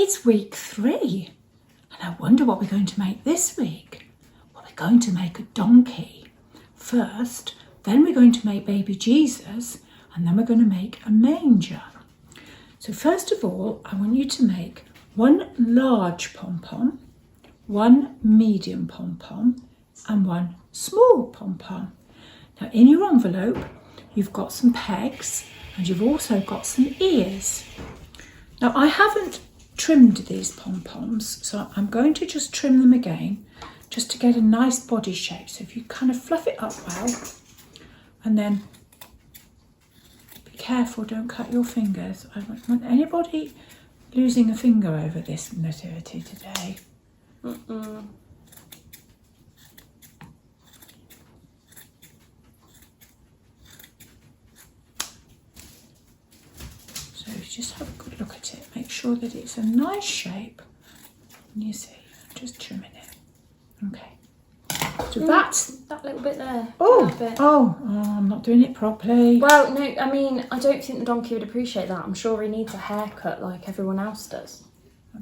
It's week 3, and I wonder what we're going to make this week. Well, we're going to make a donkey first, then we're going to make baby Jesus, and then we're going to make a manger. So first of all, I want you to make 1 large pom-pom, 1 medium pom-pom, and 1 small pom-pom. Now in your envelope, you've got some pegs, and you've also got some ears. Now I haven't trimmed these pom-poms, so I'm going to just trim them again, just to get a nice body shape. So if you kind of fluff it up well, and then be careful, don't cut your fingers. I don't want anybody losing a finger over this nativity today. So just have a good look at it. Make sure that it's a nice shape. And you see, I'm just trimming it. Okay. So that's that little bit there. Oh, I'm not doing it properly. Well, no, I mean, I don't think the donkey would appreciate that. I'm sure he needs a haircut like everyone else does.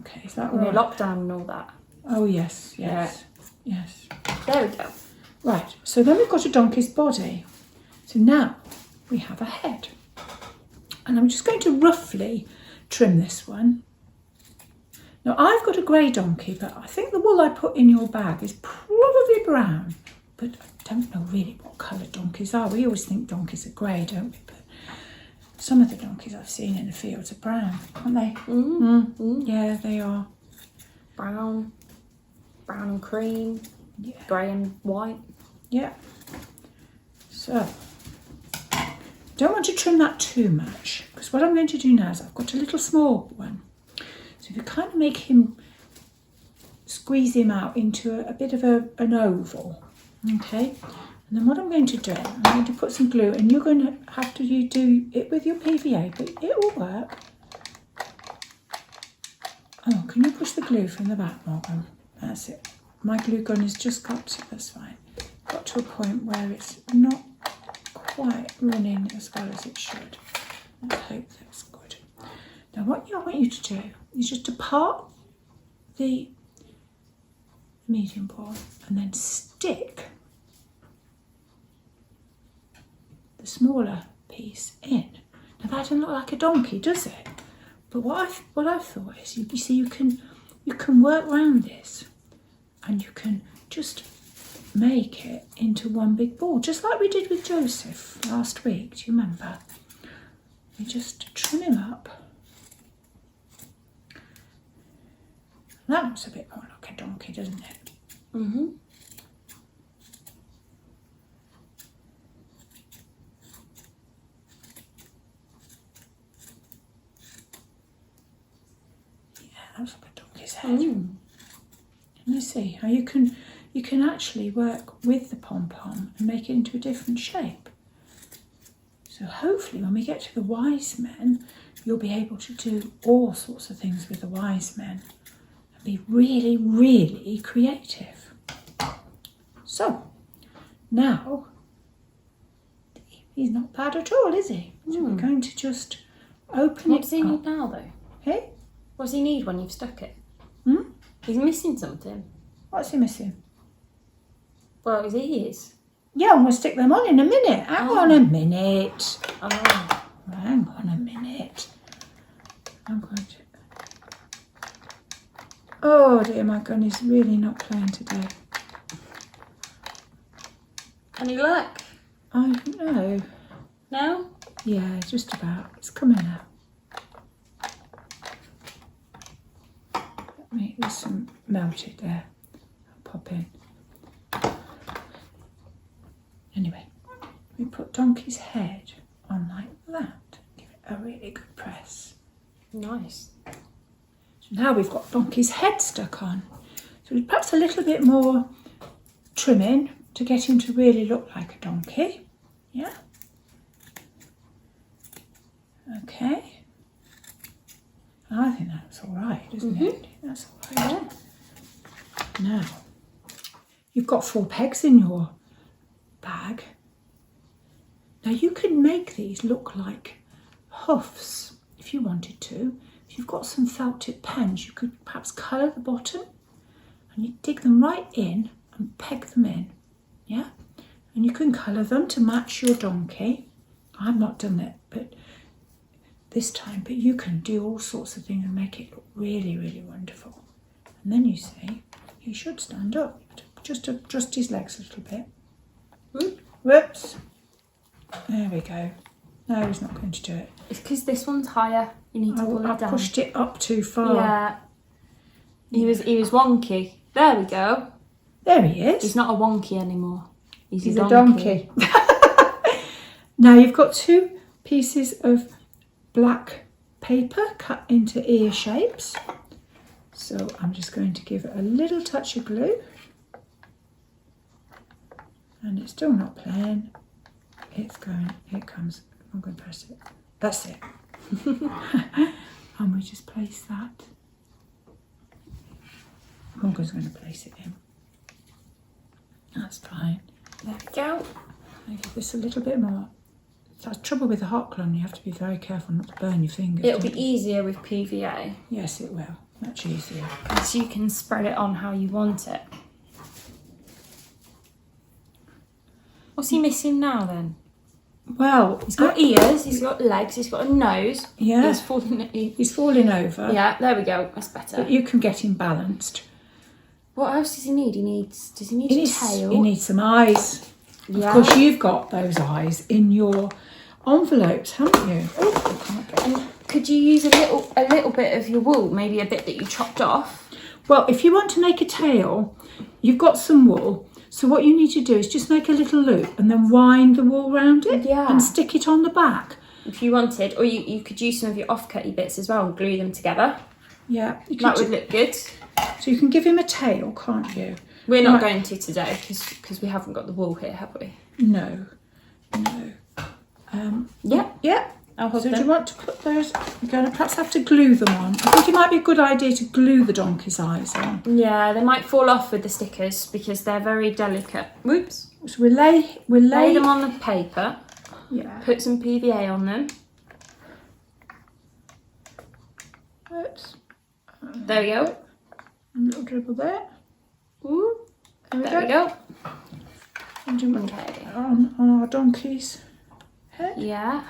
Okay, is that You know, right? lockdown and all that. Oh, yes. Yes. There we go. Right, so then we've got a donkey's body. So now we have a head. And I'm just going to roughly trim this one. Now I've got a grey donkey, but I think the wool I put in your bag is probably brown. But I don't know really what colour donkeys are. We always think donkeys are grey, don't we? But some of the donkeys I've seen in the fields are brown, aren't they? Yeah, they are. Brown and cream, grey and white. Yeah. So, don't want to trim that too much, because what I'm going to do now is I've got a little small one. So if you kind of make him, squeeze him out into a bit of an oval, okay? And then what I'm going to do, I'm going to put some glue, and you're going to have to do it with your PVA, but it will work. Oh, can you push the glue from the back, Morgan? That's it. My glue gun has just got to, that's fine, got to a point where it's not quite running as well as it should. Let's hope that's good. Now what I want you to do is just to part the medium ball and then stick the smaller piece in. Now that doesn't look like a donkey, does it? But what I've thought is, you see, you can work around this, and you can just make it into one big ball, just like we did with Joseph last week. Do you remember? We just trim him up. That looks a bit more like a donkey, doesn't it? Mm-hmm. Looks like a donkey's head. And you see how you can actually work with the pom-pom and make it into a different shape. So hopefully when we get to the wise men, you'll be able to do all sorts of things with the wise men and be really, really creative. So now he's not bad at all, is he? So we're going to just open What's it he up. need now, though? Hey? What does he need when you've stuck it? Hmm? He's missing something. What's he missing? Well, his ears. Yeah, I'm going to stick them on in a minute. Hang on a minute. Oh. Hang on a minute. I'm going to... Oh dear, my gun is really not playing today. Any luck? I don't know. No? Yeah, just about. It's coming out. There's some melted there. I'll pop in. Anyway, we put Donkey's head on like that. Give it a really good press. Nice. So now we've got Donkey's head stuck on. So perhaps a little bit more trimming to get him to really look like a donkey. Yeah. Okay. I think that's all right, isn't it? That's all right. Yeah. Now, you've got 4 pegs in your bag. Now you can make these look like hoofs if you wanted to. If if you've got some felt tip pens, you could perhaps colour the bottom and you dig them right in and peg them in, yeah? And you can colour them to match your donkey. I've not done it but this time, but you can do all sorts of things and make it look really, really wonderful. And then you see, he should stand up. Just adjust his legs a little bit. Whoops. There we go. No, he's not going to do it. It's because this one's higher. You need to pull it down. I pushed it up too far. Yeah. He was wonky. There we go. There he is. He's not a wonky anymore. He's a donkey. Now you've got 2 pieces of black paper cut into ear shapes. So I'm just going to give it a little touch of glue. And it's still not playing. It comes. I'm going to press it. That's it. And we just place that. Morgan's going to place it in. That's fine. There we go. I'll give this a little bit more. That's trouble with the hot glue. You have to be very careful not to burn your fingers. It'll be easier with PVA. Yes, it will. Much easier. Because you can spread it on how you want it. What's he missing now then? Well, He's got ears, he's got legs, he's got a nose. Yeah. He's falling over. Yeah, there we go. That's better. But you can get him balanced. What else does he need? Does he need a tail? He needs some eyes. Yeah. Of course, you've got those eyes in your envelopes, haven't you? Oh, I can't get And could you use a little bit of your wool, maybe a bit that you chopped off? Well, if you want to make a tail, you've got some wool. So what you need to do is just make a little loop and then wind the wool round it and stick it on the back. If you wanted, or you could use some of your off-cutty bits as well and glue them together. Yeah. That would look good. So you can give him a tail, can't you? We're not going to today because we haven't got the wool here, have we? No. Yeah. Yeah. I'll hold So them. do you want to put those? You're going to perhaps have to glue them on. I think it might be a good idea to glue the donkey's eyes on. Yeah, they might fall off with the stickers because they're very delicate. Whoops. So we'll lay Lay them on the paper. Yeah. Put some PVA on them. Whoops. There we go. A little dribble there. Ooh. There There we go. And do Okay. on our donkey's head. Yeah.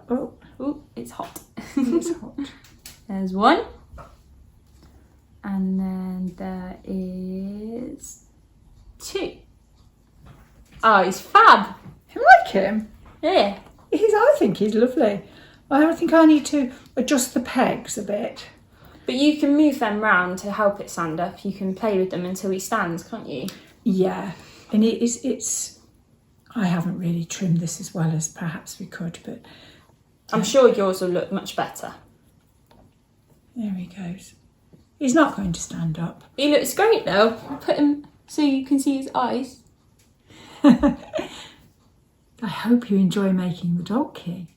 Oh, Ooh, it's hot. it's hot. There's one. And then there is 2. Oh, he's fab. You like him? Yeah. I think he's lovely. I think I need to adjust the pegs a bit. But you can move them round to help it stand up. You can play with them until he stands, can't you? Yeah, and it's. I haven't really trimmed this as well as perhaps we could, but I'm sure yours will look much better. there he goes. He's not going to stand up. He looks great though. Put him so you can see his eyes. I hope you enjoy making the donkey.